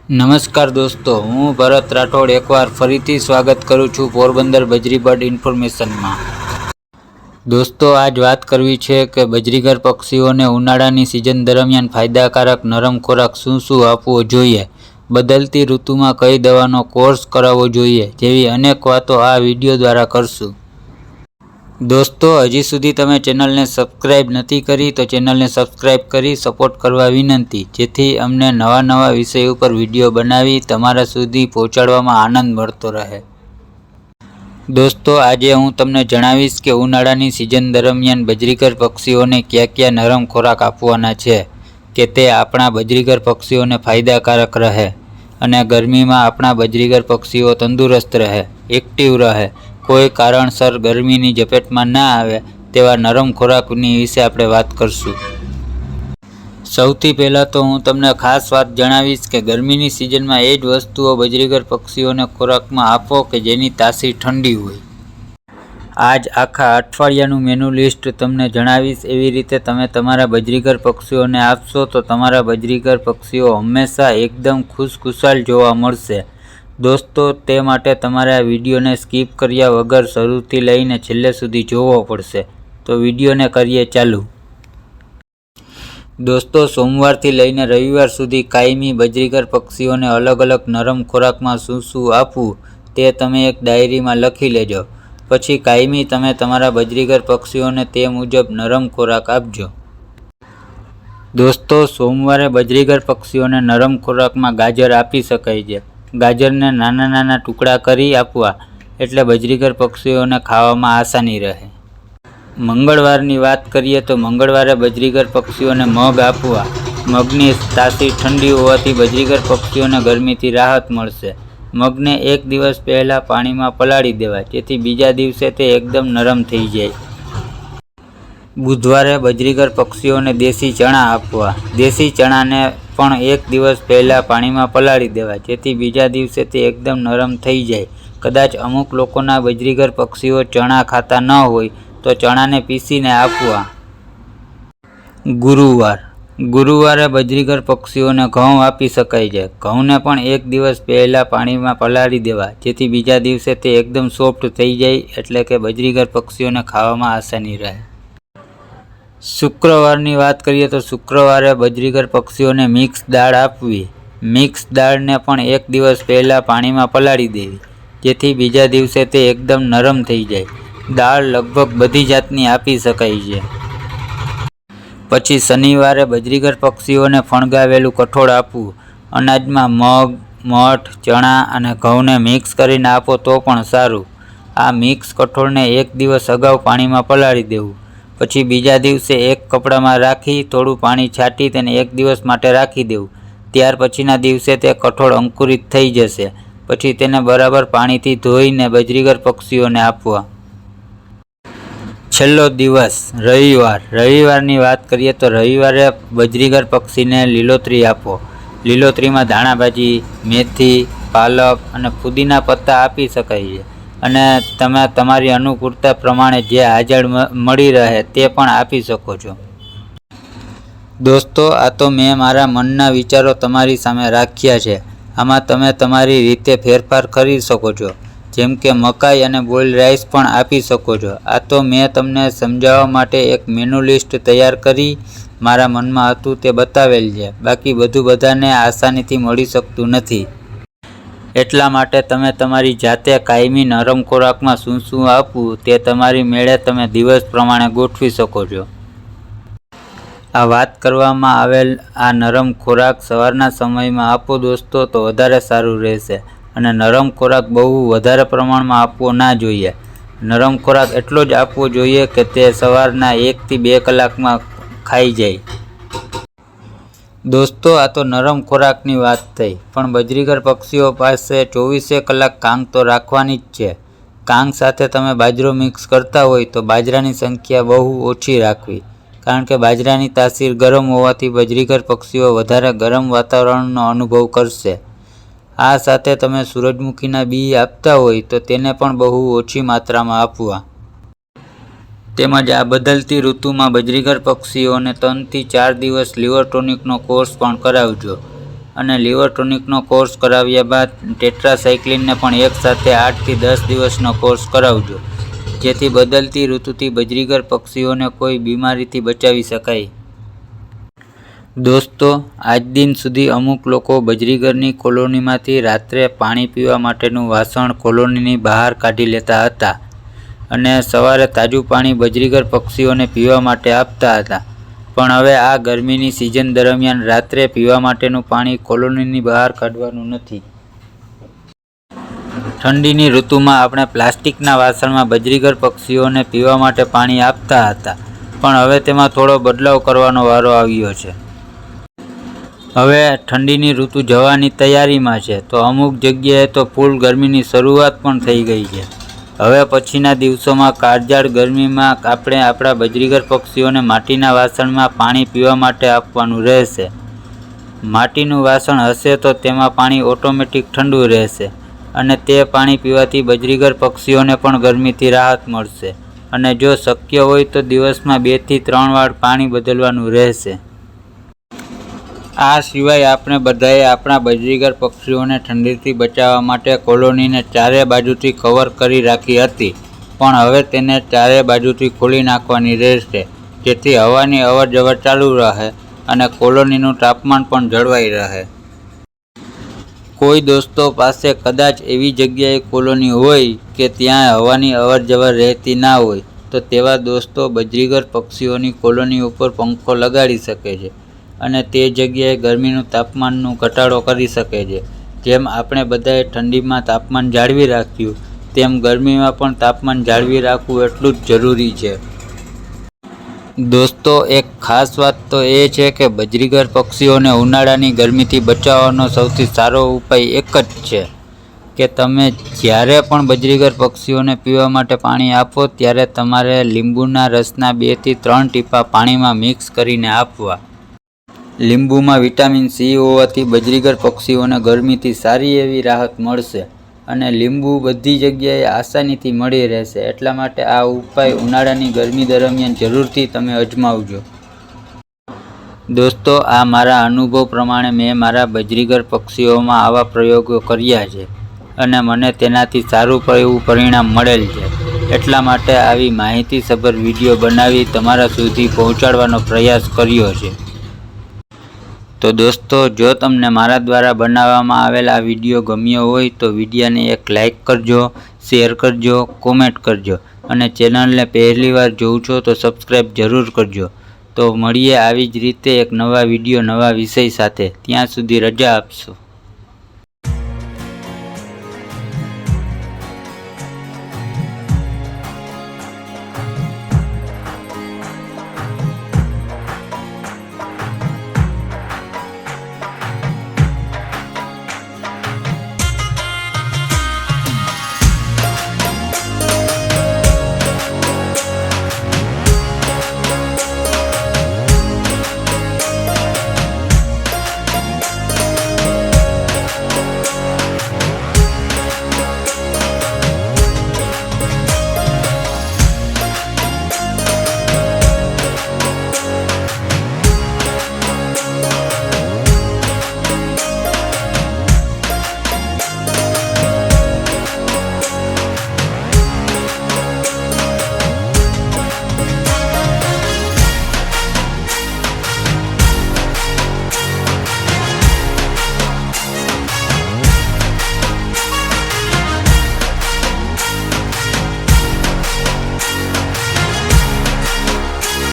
નમસ્કાર દોસ્તો, હું ભરત રાઠોડ એકવાર ફરીથી સ્વાગત કરું છું પોરબંદર બજરી બર્ડ ઇન્ફોર્મેશનમાં। દોસ્તો, આજ વાત કરવી છે કે બજરીગર પક્ષીઓને ઉનાળાની સિઝન દરમિયાન ફાયદાકારક નરમ ખોરાક શું આપવો જોઈએ, બદલતી ઋતુમાં કઈ દવાનો કોર્સ કરાવવો જોઈએ જેવી અનેક વાતો આ વિડીયો દ્વારા કરશું। દોસ્તો, હજી સુધી તમે ચેનલને સબસ્ક્રાઇબ નથી કરી તો ચેનલને સબસ્ક્રાઇબ કરી સપોર્ટ કરવા વિનંતી, જેથી અમને નવા વિષય ઉપર વિડીયો બનાવી તમારા સુધી પહોંચાડવામાં આનંદ મળતો રહે। દોસ્તો, આજે હું તમને જણાવીશ કે ઉનાળાની સિઝન દરમિયાન બજરીગર પક્ષીઓને કયા નરમ ખોરાક આપવાના છે કે તે આપણા બજરીગર પક્ષીઓને ફાયદાકારક રહે અને ગરમીમાં આપણા બજરીગર પક્ષીઓ તંદુરસ્ત રહે, એક્ટિવ રહે, કોઈ કારણસર ગરમીની ઝપેટમાં ના આવે તેવા નરમ ખોરાકની વિશે આપણે વાત કરશું। સૌથી પહેલાં તો હું તમને ખાસ વાત જણાવીશ કે ગરમીની સિઝનમાં એ જ વસ્તુઓ બજરીગર પક્ષીઓને ખોરાકમાં આપો કે જેની તાસીર ઠંડી હોય। આજ આખા અઠવાડિયાનું મેનુ લિસ્ટ તમને જણાવીશ, એવી રીતે તમે તમારા બજરીગર પક્ષીઓને આપશો તો તમારા બજરીગર પક્ષીઓ હંમેશા એકદમ ખુશખુશાલ જોવા મળશે। દોસ્તો, તે માટે તમારે આ વિડીયોને સ્કીપ કર્યા વગર શરૂથી લઈને છેલ્લે સુધી જોવો પડશે। તો વિડીયોને કરીએ ચાલુ। દોસ્તો, સોમવારથી લઈને રવિવાર સુધી કાયમી બજરીગર પક્ષીઓને અલગ નરમ ખોરાકમાં શું આપવું તે તમે એક ડાયરીમાં લખી લેજો। પછી કાયમી તમે તમારા બજરીગર પક્ષીઓને તે મુજબ નરમ ખોરાક આપજો। દોસ્તો, સોમવારે બજરીગર પક્ષીઓને નરમ ખોરાકમાં ગાજર આપી શકાય છે। ગાજરને નાના ટુકડા કરી આપવા એટલે બજરીગર પક્ષીઓને ખાવામાં આસાની રહે। મંગળવારની વાત કરીએ તો મંગળવારે બજરીગર પક્ષીઓને મગ આપવા। મગની તાસીર ઠંડી હોવાથી બજરીગર પક્ષીઓને ગરમીથી રાહત મળશે। મગને એક દિવસ પહેલાં પાણીમાં પલાળી દેવા, જેથી બીજા દિવસે તે એકદમ નરમ થઈ જાય। બુધવારે બજરીગર પક્ષીઓને દેશી ચણા આપવા। દેશી ચણાને પણ એક દિવસ પહેલાં પાણીમાં પલાળી દેવા, જેથી બીજા દિવસે તે એકદમ નરમ થઈ જાય। કદાચ અમુક લોકોના બજરીગર પક્ષીઓ ચણા ખાતા ન હોય તો ચણાને પીસીને આપવા। ગુરુવારે બજરીગર પક્ષીઓને ઘઉં આપી શકાય છે। ઘઉંને પણ એક દિવસ પહેલાં પાણીમાં પલાળી દેવા, જેથી બીજા દિવસે તે એકદમ સોફ્ટ થઈ જાય, એટલે કે બજરીગર પક્ષીઓને ખાવામાં આસાની રહે। શુક્રવારની વાત કરીએ તો શુક્રવારે બજરીગર પક્ષીઓને મિક્સ દાળ આપવી। મિક્સ દાળને પણ એક દિવસ પહેલાં પાણીમાં પલાળી દેવી, જેથી બીજા દિવસે તે એકદમ નરમ થઈ જાય। દાળ લગભગ બધી જાતની આપી શકાય છે। પછી શનિવારે બજરીગર પક્ષીઓને ફણગાવેલું કઠોળ આપવું। અનાજમાં મગ, મઠ, ચણા અને ઘઉંને મિક્સ કરીને આપો તો પણ સારું। આ મિક્સ કઠોળને એક દિવસ અગાઉ પાણીમાં પલાળી દેવું, પછી બીજા દિવસે એક કપડામાં રાખી થોડું પાણી છાંટી તેને એક દિવસ માટે રાખી દેવું। ત્યાર પછીના દિવસે તે કઠોળ અંકુરિત થઈ જશે, પછી તેને બરાબર પાણીથી ધોઈને બજરીગર પક્ષીઓને આપવા। છેલ્લો દિવસ રવિવારની વાત કરીએ તો રવિવારે બજરીગર પક્ષીને લીલોતરી આપો। લીલોતરીમાં ધાણાભાજી, મેથી, પાલક અને ફુદીના પત્તા આપી શકાય છે, અને તમે તમારી અનુકૂળતા પ્રમાણે જે હાજર મળી રહે તે પણ આપી શકો છો। દોસ્તો, આ તો મેં મારા મનના વિચારો તમારી સામે રાખ્યા છે। આમાં તમે તમારી રીતે ફેરફાર કરી શકો છો, જેમ કે મકાઈ અને બોઇલ્ડ રાઈસ પણ આપી શકો છો। આ તો મેં તમને સમજાવવા માટે એક મેનુ લિસ્ટ તૈયાર કરી મારા મનમાં હતું તે બતાવેલ છે। બાકી બધું બધાને આસાનીથી મળી શકતું નથી, એટલા માટે તમે તમારી જાતે કાયમી નરમ ખોરાકમાં શું આપવું તે તમારી મેળે તમે દિવસ પ્રમાણે ગોઠવી શકો છો। આ વાત કરવામાં આવેલ આ નરમ ખોરાક સવારના સમયમાં આપો દોસ્તો, તો વધારે સારું રહેશે। અને નરમ ખોરાક બહુ વધારે પ્રમાણમાં આપવો ના જોઈએ। નરમ ખોરાક એટલો જ આપવો જોઈએ કે તે સવારના 1 થી 2 કલાકમાં ખાઈ જાય। દોસ્તો, આ તો નરમ ખોરાકની વાત થઈ, પણ બજરીગર પક્ષીઓ પાસે 24 કલાક કાંગ તો રાખવાની જ છે। કાંગ સાથે તમે બાજરો મિક્સ કરતા હોય તો બાજરાની સંખ્યા બહુ ઓછી રાખવી, કારણ કે બાજરાની તાસીર ગરમ હોવાથી બજરીગર પક્ષીઓ વધારે ગરમ વાતાવરણનો અનુભવ કરશે। આ સાથે તમે સૂરજમુખીના બી આપતા હોય તો તેને પણ બહુ ઓછી માત્રામાં આપવા। તેમજ આ બદલતી ઋતુમાં બજરીગર પક્ષીઓને 3 થી 4 દિવસ લીવર ટોનિકનો કોર્સ પણ કરાવજો। અને લીવર ટોનિકનો કોર્સ કરાવ્યા બાદ ટેટ્રાસાઇક્લિનને પણ એકસાથે 8 થી 10 દિવસનો કોર્સ કરાવજો, જેથી બદલતી ઋતુથી બજરીગર પક્ષીઓને કોઈ બીમારીથી બચાવી શકાય। દોસ્તો, આજ દિન સુધી અમુક લોકો બજરીગરની કોલોનીમાંથી રાત્રે પાણી પીવા માટેનું વાસણ કોલોનીની બહાર કાઢી લેતા હતા અને સવારે તાજું પાણી બજરીગર પક્ષીઓને પીવા માટે આપતા હતા, પણ હવે આ ગરમીની સિઝન દરમિયાન રાત્રે પીવા માટેનું પાણી કોલોનીની બહાર કાઢવાનું નથી। ઠંડીની ઋતુમાં આપણે પ્લાસ્ટિકના વાસણમાં બજરીગર પક્ષીઓને પીવા માટે પાણી આપતા હતા, પણ હવે તેમાં થોડો બદલાવ કરવાનો વારો આવ્યો છે। હવે ઠંડીની ઋતુ જવાની તૈયારીમાં છે, તો અમુક જગ્યાએ તો ફૂલ ગરમીની શરૂઆત પણ થઈ ગઈ છે। હવે પછીના દિવસોમાં કાળઝાળ ગરમીમાં આપણે આપણા બજરીગર પક્ષીઓને માટીના વાસણમાં પાણી પીવા માટે આપવાનું રહેશે। માટીનું વાસણ હશે તો તેમાં પાણી ઓટોમેટિક ઠંડુ રહેશે અને તે પાણી પીવાથી બજરીગર પક્ષીઓને પણ ગરમીથી રાહત મળશે અને જો શક્ય હોય તો દિવસમાં 2 થી 3 વાર પાણી બદલવાનું રહેશે। આ સિવાય આપણે બધાએ આપણા બજરીગર પક્ષીઓને ઠંડીથી બચાવવા માટે કોલોનીને ચારે બાજુથી કવર કરી રાખી હતી, પણ હવે તેને ચારે બાજુથી ખોલી નાખવાની રહેશે, જેથી હવાની અવરજવર ચાલુ રહે અને કોલોનીનું તાપમાન પણ જળવાઈ રહે। કોઈ દોસ્તો પાસે કદાચ એવી જગ્યાએ કોલોની હોય કે ત્યાં હવાની અવરજવર રહેતી ના હોય, તો તેવા દોસ્તો બજરીગર પક્ષીઓની કોલોની ઉપર પંખો લગાડી શકે છે અને તે જગ્યાએ ગરમીનું તાપમાનનું ઘટાડો કરી શકે છે। જેમ આપણે બધાએ ઠંડીમાં તાપમાન જાળવી રાખ્યું, તેમ ગરમીમાં પણ તાપમાન જાળવી રાખવું એટલું જ જરૂરી છે। દોસ્તો, એક ખાસ વાત તો એ છે કે બજરીગર પક્ષીઓને ઉનાળાની ગરમીથી બચાવવાનો સૌથી સારો ઉપાય એક જ છે કે તમે જ્યારે પણ બજરીગર પક્ષીઓને પીવા માટે પાણી આપો ત્યારે તમારે લીંબુના રસના 2 થી 3 ટીપા પાણીમાં મિક્સ કરીને આપવા। લીંબુમાં વિટામિન સી હોવાથી બજરીગર પક્ષીઓને ગરમીથી સારી એવી રાહત મળશે અને લીંબુ બધી જગ્યાએ આસાનીથી મળી રહેશે, એટલા માટે આ ઉપાય ઉનાળાની ગરમી દરમિયાન જરૂરથી તમે અજમાવજો। દોસ્તો, આ મારા અનુભવ પ્રમાણે મેં મારા બજરીગર પક્ષીઓમાં આવા પ્રયોગો કર્યા છે અને મને તેનાથી સારું એવું પરિણામ મળેલ છે, એટલા માટે આવી માહિતીસભર વિડીયો બનાવી તમારા સુધી પહોંચાડવાનો પ્રયાસ કર્યો છે। તો દોસ્તો, જો તમને મારા દ્વારા બનાવવામાં આવેલ આ વિડીયો ગમ્યો હોય તો વિડીયોને એક લાઇક કરજો, શેર કરજો, કોમેન્ટ કરજો અને ચેનલને પહેલીવાર જોઉં છો તો સબસ્ક્રાઈબ જરૂર કરજો। તો મળીએ આવી જ રીતે એક નવા વિડીયો નવા વિષય સાથે, ત્યાં સુધી રજા આપશો।